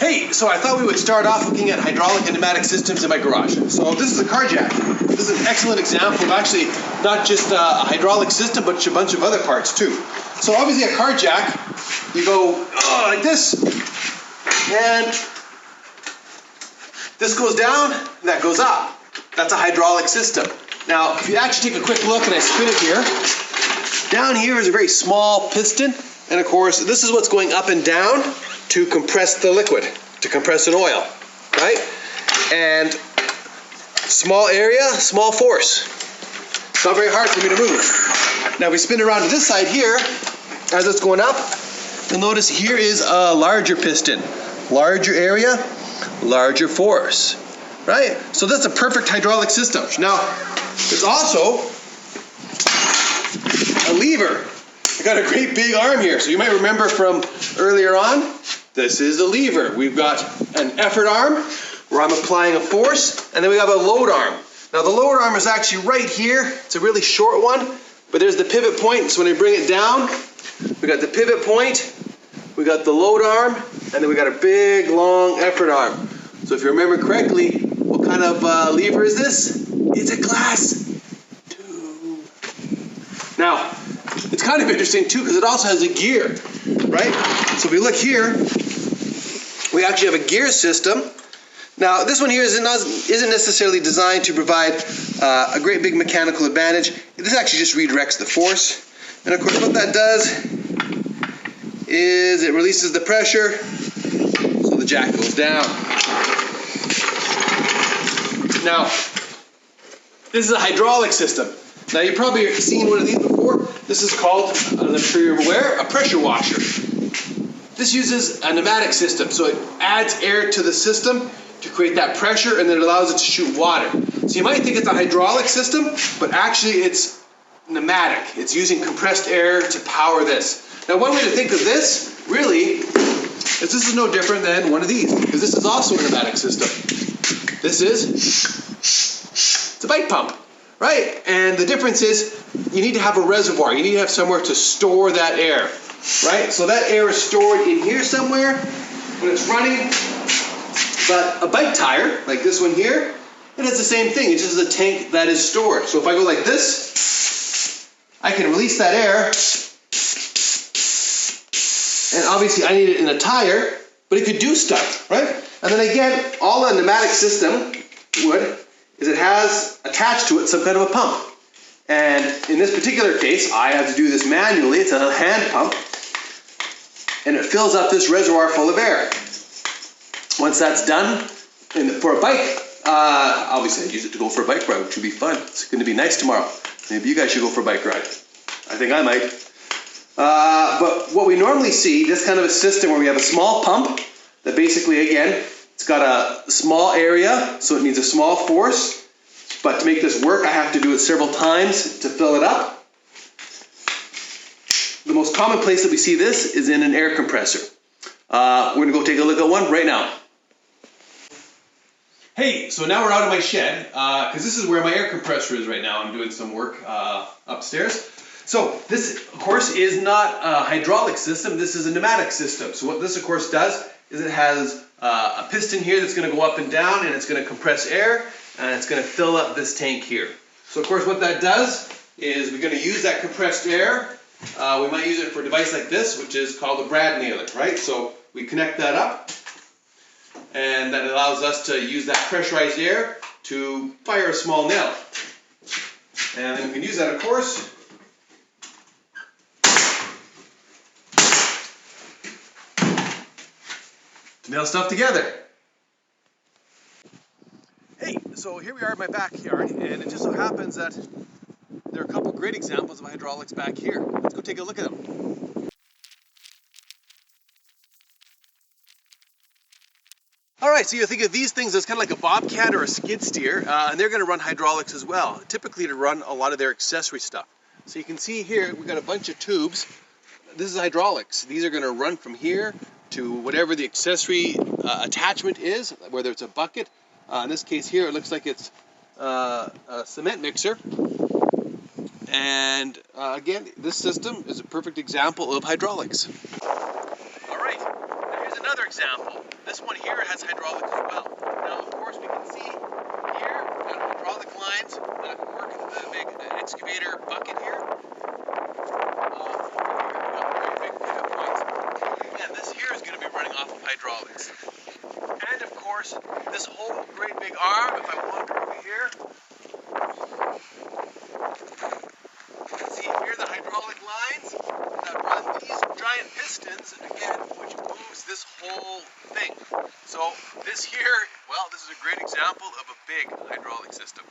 Hey, so I thought we would start off looking at hydraulic and pneumatic systems in my garage. So this is a car jack. This is an excellent example of actually not just a hydraulic system, but a bunch of other parts too. So obviously a car jack, you go like this, and this goes down, and that goes up. That's a hydraulic system. Now, if you actually take a quick look, and I spin it here, down here is a very small piston, and of course, this is what's going up and down to compress the liquid, to compress an oil, right? And small area, small force. It's not very hard for me to move. Now, if we spin it around to this side here, as it's going up, you'll notice here is a larger piston. Larger area, larger force, right? So that's a perfect hydraulic system. Now, there's also a lever. I got a great big arm here. So you might remember from earlier on, this is a lever. We've got an effort arm where I'm applying a force, and then we have a load arm. Now the load arm is actually right here. It's a really short one, but there's the pivot point. So when I bring it down, we got the pivot point, we got the load arm, and then we got a big long effort arm. So if you remember correctly, what kind of lever is this? It's a glass tube. Now, it's kind of interesting too because it also has a gear, right? So if we look here, we actually have a gear system. Now this one here isn't necessarily designed to provide a great big mechanical advantage. This actually just redirects the force. And of course what that does is it releases the pressure so the jack goes down. Now, this is a hydraulic system. Now you've probably seen one of these before. This is called, I'm sure you're aware, a pressure washer. This uses a pneumatic system, so it adds air to the system to create that pressure, and then it allows it to shoot water. So you might think it's a hydraulic system, but actually it's pneumatic. It's using compressed air to power this. Now one way to think of this, really, is this is no different than one of these, because this is also a pneumatic system. This is, it's a bike pump. Right, and the difference is you need to have a reservoir. You need to have somewhere to store that air, right? So that air is stored in here somewhere when it's running. But a bike tire, like this one here, it has the same thing. It's just a tank that is stored. So if I go like this, I can release that air. And obviously I need it in a tire, but it could do stuff, right? And then again, all a pneumatic system would is it has attached to it some kind of a pump. And in this particular case, I have to do this manually. It's a hand pump. And it fills up this reservoir full of air. Once that's done, for a bike, obviously I'd use it to go for a bike ride, which would be fun. It's going to be nice tomorrow. Maybe you guys should go for a bike ride. I think I might. But what we normally see, this kind of a system where we have a small pump that basically, again, it's got a small area, so it needs a small force. But to make this work, I have to do it several times to fill it up. The most common place that we see this is in an air compressor. We're going to go take a look at one right now. Hey, so now we're out of my shed, because this is where my air compressor is right now. I'm doing some work upstairs. So this, of course, is not a hydraulic system. This is a pneumatic system. So what this, of course, does is it has a piston here that's going to go up and down, and it's going to compress air, and it's going to fill up this tank here. So of course what that does is we're going to use that compressed air. We might use it for a device like this, which is called a brad nailer, right? So we connect that up, and that allows us to use that pressurized air to fire a small nail. And then we can use that, of course, nail stuff together. Hey, so here we are in my backyard, and it just so happens that there are a couple great examples of hydraulics back here. Let's go take a look at them. Alright, so you think of these things as kind of like a bobcat or a skid steer, and they're going to run hydraulics as well, typically to run a lot of their accessory stuff. So you can see here, we've got a bunch of tubes. This is hydraulics. These are going to run from here to whatever the accessory attachment is, whether it's a bucket. In this case here, it looks like it's a cement mixer. And again, this system is a perfect example of hydraulics. All right, now here's another example. This one here has hydraulics as well. Now, of course, we can see here we've got hydraulic lines that work the big excavator bucket here. And this here is going to be running off of hydraulics. And of course, this whole great big arm, if I wander over here, see here the hydraulic lines that run these giant pistons, again, which moves this whole thing. So this here, well, this is a great example of a big hydraulic system.